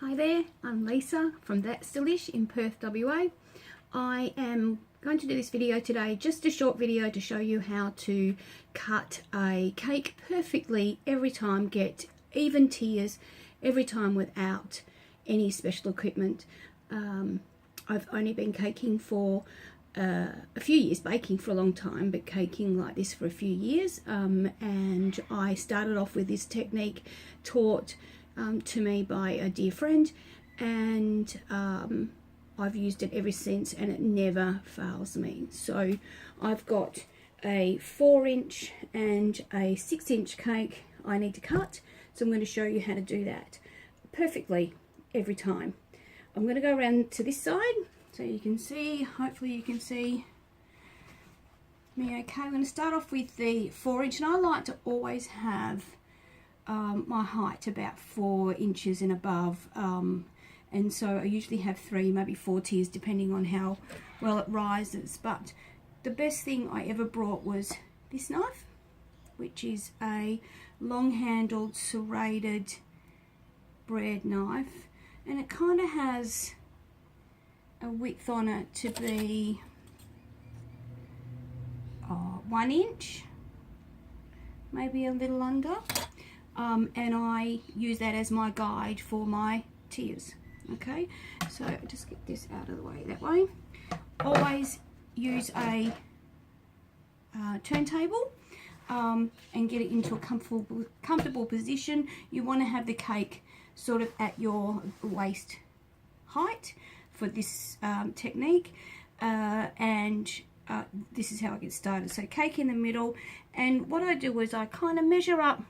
Hi there, I'm Lisa from That's Delish in Perth, WA. I am going to do this video today, just a short video to show you how to cut a cake perfectly every time, get even tiers every time without any special equipment. I've only been caking for a few years, baking for a long time, but caking like this for a few years. And I started off with this technique taught to me by a dear friend, and I've used it ever since, and it never fails me. So I've got a 4-inch and a 6-inch cake I need to cut, so I'm going to show you how to do that perfectly every time. I'm going to go around to this side so you can see, hopefully you can see me okay. I'm going to start off with the 4-inch, and I like to always have my height about 4 inches and above, and so I usually have 3, maybe 4 tiers depending on how well it rises. But the best thing I ever brought was this knife, which is a long-handled serrated bread knife, and it kind of has a width on it to be 1 inch, maybe a little under. And I use that as my guide for my tiers. Okay, so just get this out of the way that way. Always use a turntable and get it into a comfortable position. You want to have the cake sort of at your waist height for this technique, and this is how I get started. So cake in the middle, and what I do is I kind of measure up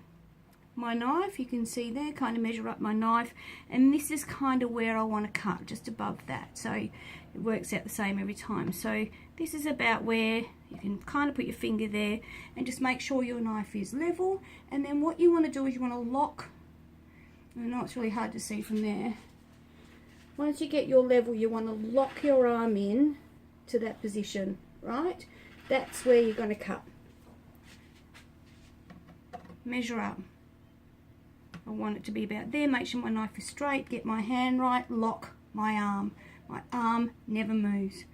my knife. You can see there, kind of measure up my knife, and this is kind of where I want to cut, just above that, so it works out the same every time. So this is about where you can kind of put your finger there and just make sure your knife is level. And then what you want to do is you want to lock, I know it's really hard to see from there, once you get your level you want to lock your arm in to that position, right? That's where you're going to cut. Measure up. I want it to be about there. Make sure my knife is straight, get my hand right, lock my arm. My arm never moves.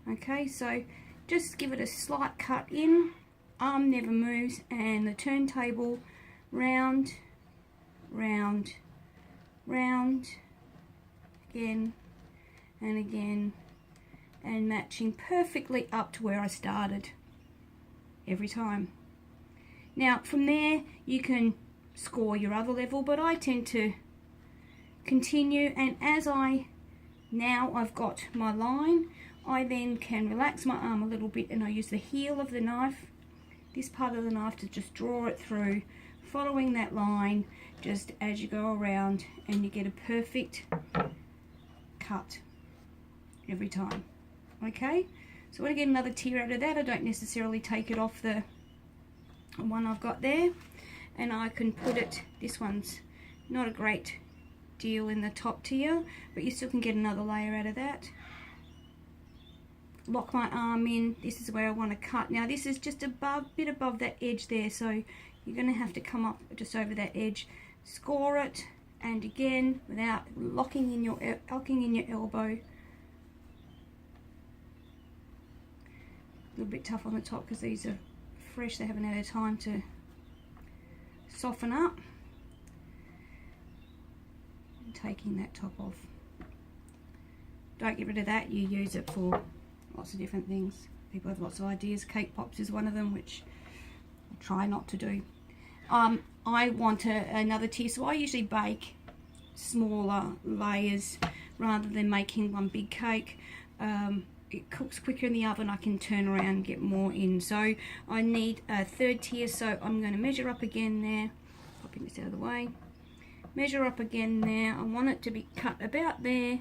Okay, so just give it a slight cut in, arm never moves, and the turntable round, round, round, again and again, and matching perfectly up to where I started every time. Now from there you can score your other level, but I tend to continue, and as I've got my line, I then can relax my arm a little bit, and I use the heel of the knife, this part of the knife, to just draw it through, following that line just as you go around, and you get a perfect cut every time. Okay, so when I get another tier out of that, I don't necessarily take it off the one I've got there, and I can put it, this one's not a great deal in the top tier, but you still can get another layer out of that. Lock my arm in, this is where I want to cut. Now this is just bit above that edge there, so you're going to have to come up just over that edge, score it, and again, without locking in your elbow. A little bit tough on the top because these are fresh, they haven't had time to soften up. And taking that top off. Don't get rid of that, you use it for lots of different things. People have lots of ideas. Cake pops is one of them, which I try not to do. I want another tier, so I usually bake smaller layers rather than making one big cake. It cooks quicker in the oven, I can turn around and get more in. So I need a 3rd tier, so I'm going to measure up again there, popping this out of the way, measure up again there. I want it to be cut about there,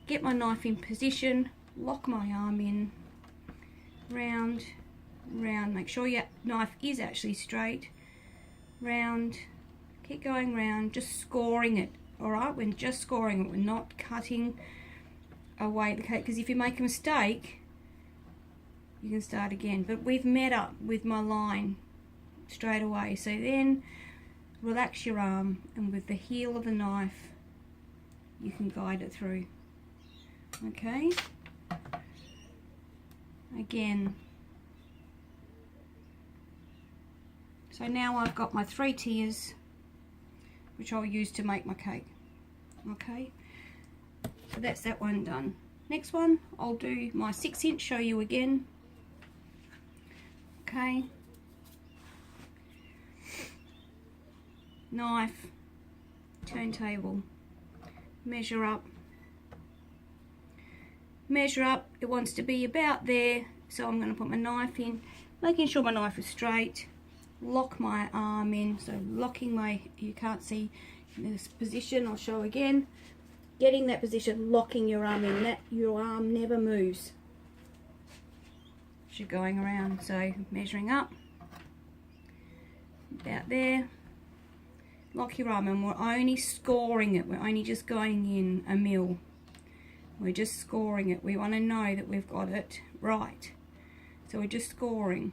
get my knife in position, lock my arm in, round, round, make sure your knife is actually straight, round, keep going round, just scoring it. Alright, we're just scoring it, we're not cutting away the cake, because if you make a mistake you can start again. But we've met up with my line straight away, so then relax your arm, and with the heel of the knife you can guide it through. Okay, again, so now I've got my 3 tiers which I'll use to make my cake. Okay, so that's that one done. Next one, I'll do my 6-inch, show you again. Okay, knife, turntable, measure up. Measure up, it wants to be about there, so I'm going to put my knife in, making sure my knife is straight, lock my arm in, so locking my, you can't see in this position, I'll show again, getting that position, locking your arm in, that your arm never moves as you're going around. So measuring up, about there, lock your arm, and we're only scoring it, we're only just going in a mil. We're just scoring it. We want to know that we've got it right. So we're just scoring.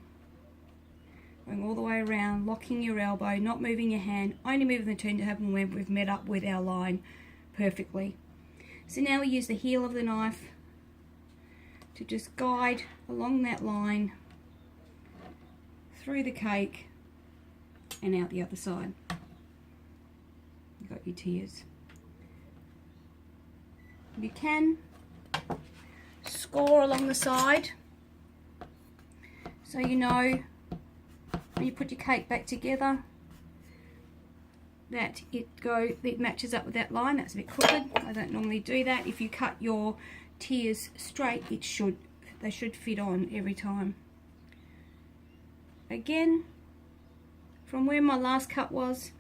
Going all the way around, locking your elbow, not moving your hand, only moving the turntable when we've met up with our line perfectly. So now we use the heel of the knife to just guide along that line, through the cake, and out the other side. You've got your tiers. You can score along the side, so you know when you put your cake back together that it matches up with that line. That's a bit crooked. I don't normally do that. If you cut your tiers straight, they should fit on every time. Again, from where my last cut was,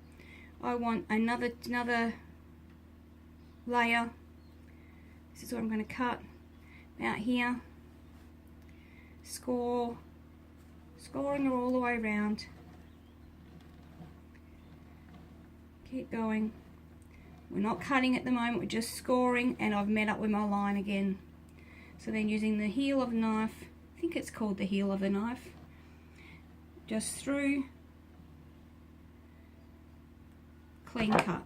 I want another layer. This is what I'm going to cut out here. Scoring her all the way around. Keep going. We're not cutting at the moment, we're just scoring, and I've met up with my line again. So then using the heel of the knife, I think it's called the heel of the knife, just through, clean cut.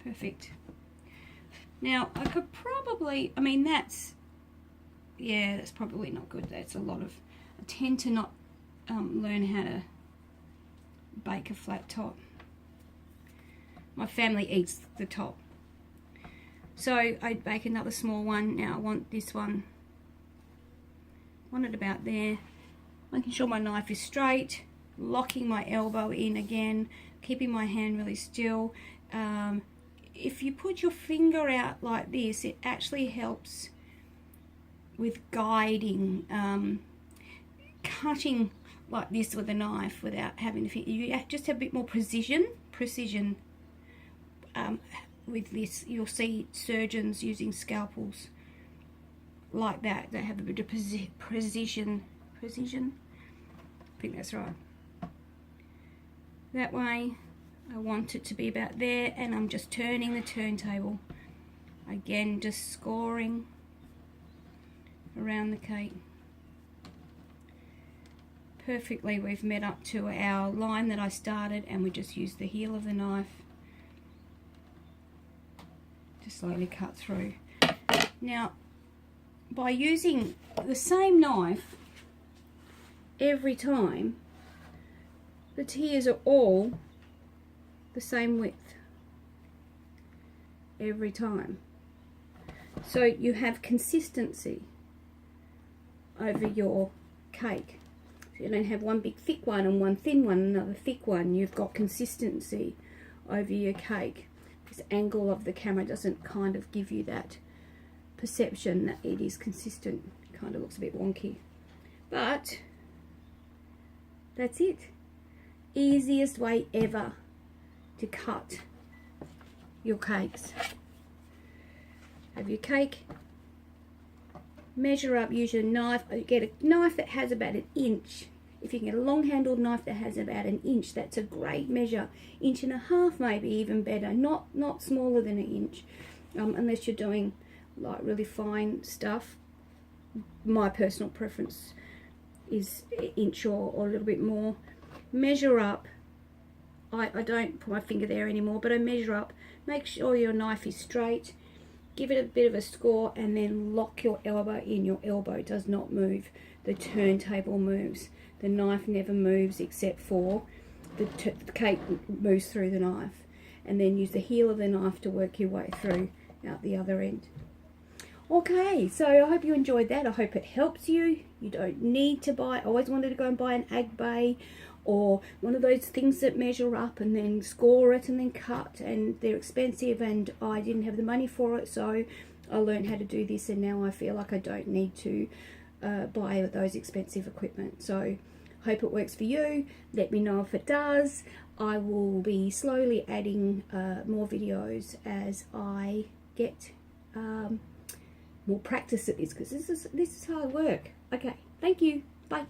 Perfect. Now I could probably, I mean that's probably not good. That's a lot of, I tend to not learn how to bake a flat top. My family eats the top. So I'd bake another small one. Now I want this one, want it about there. Making sure my knife is straight, locking my elbow in again, keeping my hand really still. If you put your finger out like this, it actually helps with guiding, cutting like this with a knife without having to finger. You just have a bit more precision. With this, you'll see surgeons using scalpels like that. They have a bit of precision. I think that's right. That way. I want it to be about there, and I'm just turning the turntable. Again, just scoring around the cake. Perfectly, we've met up to our line that I started, and we just use the heel of the knife to slowly cut through. Now, by using the same knife every time, the tiers are all the same width every time, so you have consistency over your cake. So you don't have one big thick one and one thin one, another thick one. You've got consistency over your cake. This angle of the camera doesn't kind of give you that perception that it is consistent. It kind of looks a bit wonky, but that's it. Easiest way ever to cut your cakes. Have your cake, measure up, use your knife. You get a knife that has about 1 inch. If you can get a long handled knife that has about 1 inch, that's a great measure. 1.5 inches maybe even better, not smaller than 1 inch, unless you're doing like really fine stuff. My personal preference is 1 inch or a little bit more. Measure up. I don't put my finger there anymore, but I measure up. Make sure your knife is straight. Give it a bit of a score and then lock your elbow in. Your elbow does not move. The turntable moves. The knife never moves except for the cake moves through the knife. And then use the heel of the knife to work your way through out the other end. Okay, so I hope you enjoyed that. I hope it helps you. You don't need to buy. I always wanted to go and buy an Agbay or one of those things that measure up and then score it and then cut, and they're expensive and I didn't have the money for it, so I learned how to do this, and now I feel like I don't need to buy those expensive equipment. So hope it works for you. Let me know if it does. I will be slowly adding more videos as I get more practice at this, because this is hard work. Okay, thank you. Bye.